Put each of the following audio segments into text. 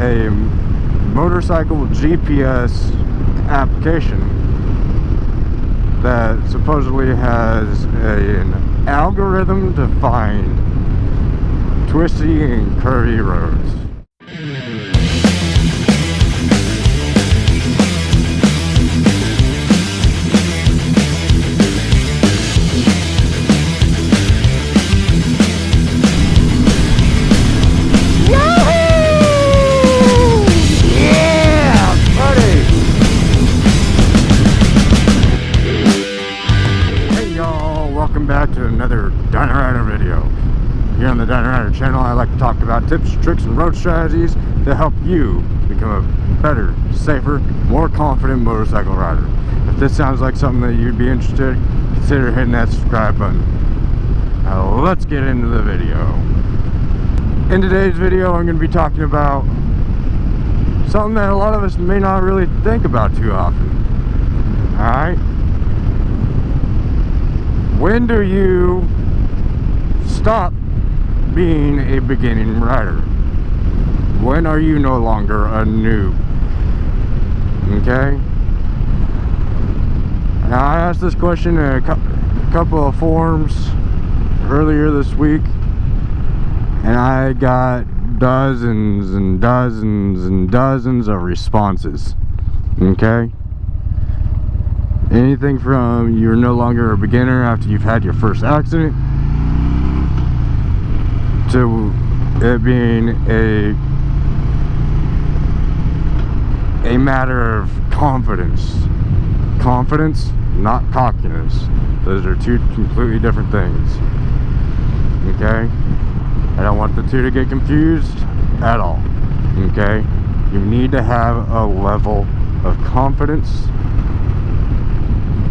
a motorcycle GPS application that supposedly has an algorithm to find twisty and curvy roads. Back to another Dynarider video. Here on the Dynarider channel, I like to talk about tips, tricks, and road strategies to help you become a better, safer, more confident motorcycle rider. If this sounds like something that you'd be interested in, consider hitting that subscribe button. Now let's get into the video. In today's video, I'm going to be talking about something that a lot of us may not really think about too often. Alright? When do you stop being a beginning rider? When are you no longer a noob? Okay? Now, I asked this question in a couple of forums earlier this week, and I got dozens and dozens and dozens of responses. Okay? Anything from you're no longer a beginner after you've had your first accident, to it being a matter of confidence. Confidence, not cockiness. Those are two completely different things. Okay? I don't want the two to get confused at all. Okay? You need to have a level of confidence.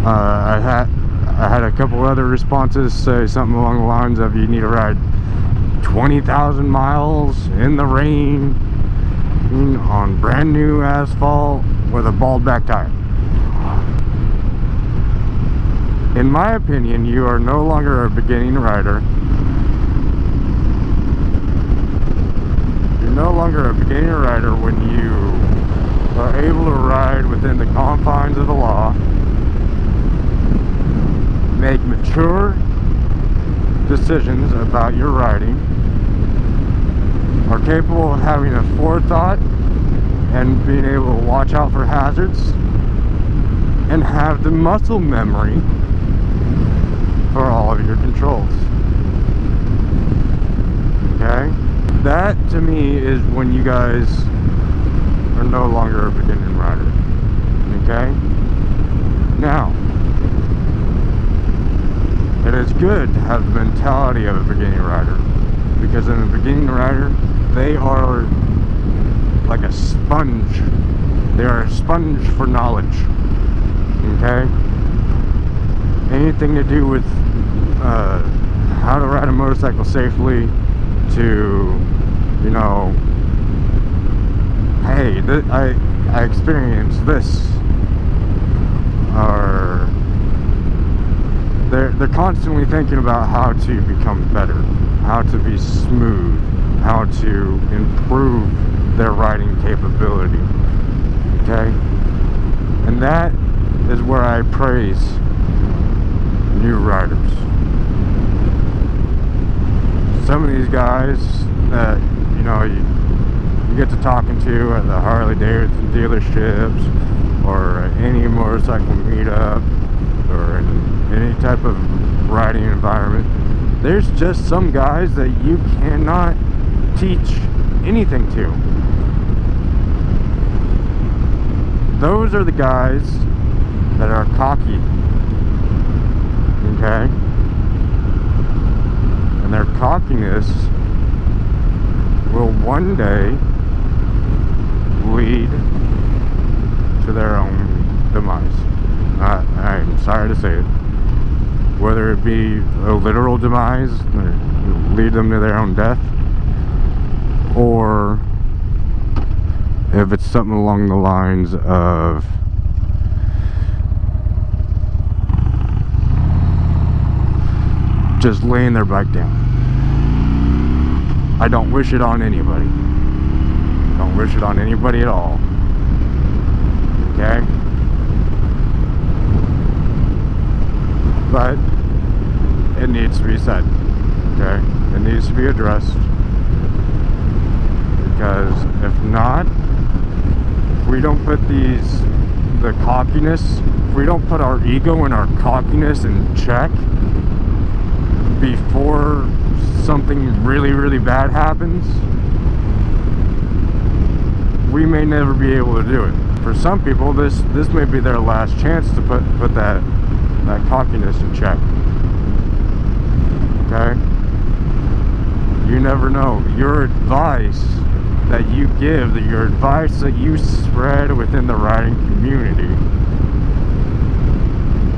I had a couple other responses say something along the lines of you need to ride 20,000 miles in the rain on brand new asphalt with a bald back tire. In my opinion, you are no longer a beginning rider. You're no longer a beginning rider when you are able to ride within the confines of the law, make mature decisions about your riding, are capable of having a forethought and being able to watch out for hazards, and have the muscle memory for all of your controls. Okay? That to me is when you guys are no longer a beginning rider. Okay? Now, it is good to have the mentality of a beginning rider, because in a beginning rider, they are like a sponge. They are a sponge for knowledge. Okay? Anything to do with how to ride a motorcycle safely, to, you know, hey, I experienced this, or they're constantly thinking about how to become better, how to be smooth, how to improve their riding capability. Okay? And that is where I praise new riders. Some of these guys that, you know, you get to talking to at the Harley Davidson dealerships, or at any motorcycle meetup, or in any type of riding environment, there's just some guys that you cannot teach anything to. Those are the guys that are cocky. Okay? And their cockiness will one day lead to their own demise. I'm sorry to say it. Whether it be a literal demise, or lead them to their own death, or if it's something along the lines of just laying their bike down. I don't wish it on anybody. don't wish it on anybody at all. Okay? But it needs to be said. Okay? It needs to be addressed. Because if not, if we don't put the cockiness, if we don't put our ego and our cockiness in check before something really, really bad happens, we may never be able to do it. For some people, this may be their last chance to put that cockiness in check. Okay? You never know. Your advice that you give, your advice that you spread within the riding community,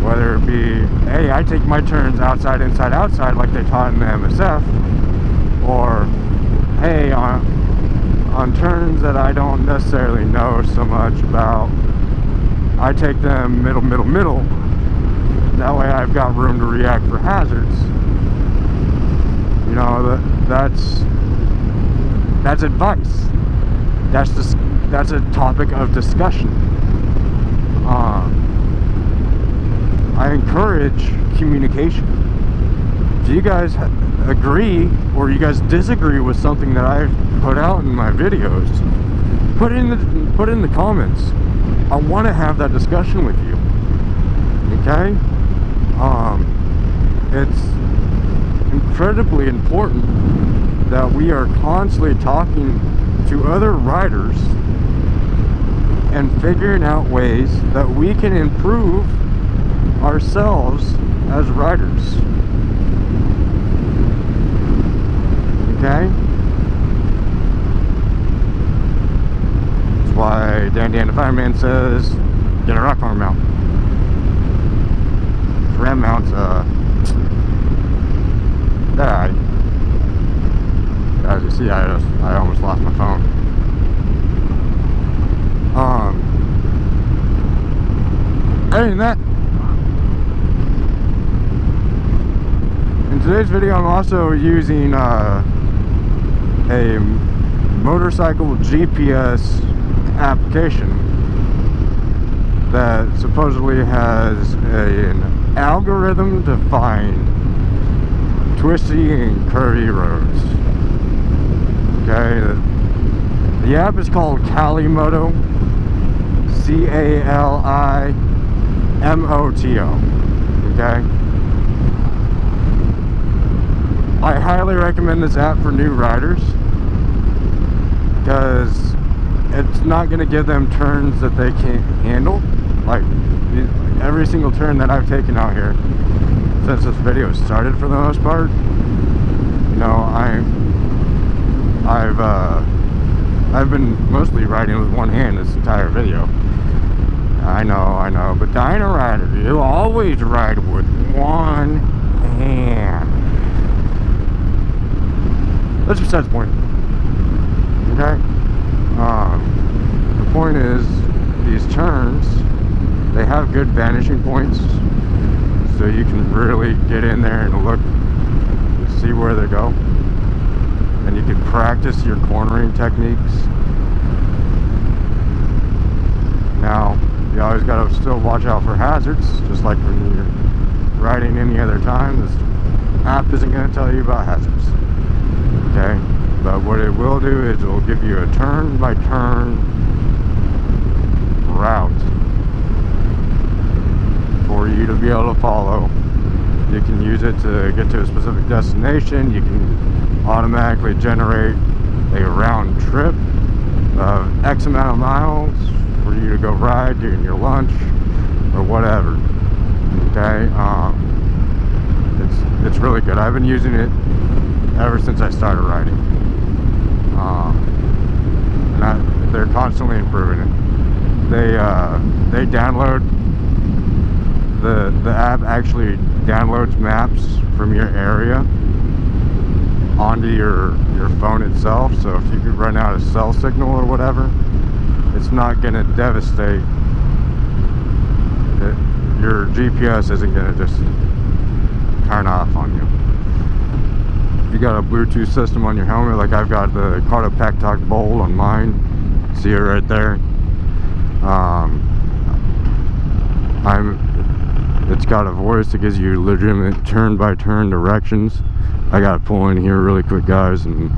whether it be, hey, I take my turns outside, inside, outside like they taught in the MSF, or hey, on turns that I don't necessarily know so much about, I take them middle, middle, middle. That way I've got room to react for hazards. You know, that's advice. That's a topic of discussion. I encourage communication. Do you guys agree or you guys disagree with something that I've put out in my videos? Put it in the comments. I want to have that discussion with you. Okay? It's incredibly important that we are constantly talking to other riders and figuring out ways that we can improve ourselves as riders. Okay? That's why Dan the Fireman says, get a rock farm mount. Ram mounts, as you see, I almost lost my phone. Other than that, in today's video, I'm also using a motorcycle GPS application that supposedly has an algorithm to find twisty and curvy roads. Okay, the app is called Calimoto, Calimoto. Okay, I highly recommend this app for new riders because it's not going to give them turns that they can't handle. Like every single turn that I've taken out here since this video started, for the most part, you know, I've been mostly riding with one hand this entire video. I know, but Dynarider, you always ride with one hand. That's besides the point. Okay? The point is, these turns, they have good vanishing points, so you can really get in there and look, see where they go, and you can practice your cornering techniques. Now, you always got to still watch out for hazards, just like when you're riding any other time. This app isn't going to tell you about hazards. Okay? But what it will do is it will give you a turn-by-turn route for you to be able to follow. You can use it to get to a specific destination. You can automatically generate a round trip of X amount of miles for you to go ride during your lunch or whatever. Okay, it's really good. I've been using it ever since I started riding, and they're constantly improving it. They download the app actually downloads maps from your area onto your phone itself. So if you could run out of cell signal or whatever, it's not going to devastate it. Your GPS isn't going to just turn off on you. If you got a Bluetooth system on your helmet, like I've got the Cardo Pack Talk Bowl on mine, See it right there. It's got a voice that gives you legitimate turn-by-turn directions. I gotta pull in here really quick, guys, and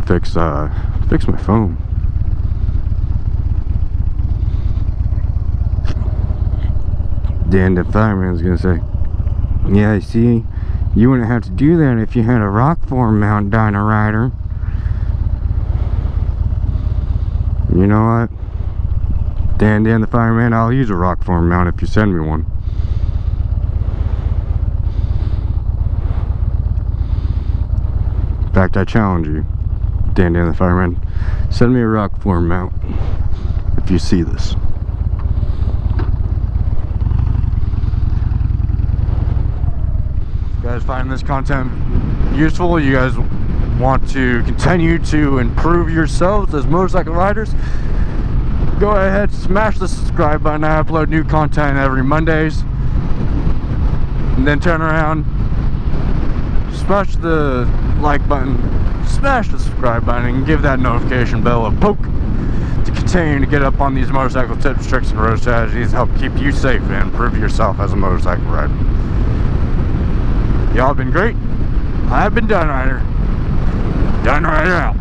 fix my phone. Dan the fireman's gonna say, yeah, see, you wouldn't have to do that if you had a rock form mount Dynarider. You know what? Dan the fireman, I'll use a rock form mount if you send me one. In fact, I challenge you, Dan the fireman, send me a rock form mount if you see this. If you guys find this content useful, you guys want to continue to improve yourselves as motorcycle riders, go ahead, smash the subscribe button. I upload new content every Mondays. And then turn around, smash the like button, smash the subscribe button, and give that notification bell a poke to continue to get up on these motorcycle tips, tricks, and road strategies to help keep you safe and improve yourself as a motorcycle rider. Y'all have been great. I've been Dynarider. Dynarider out.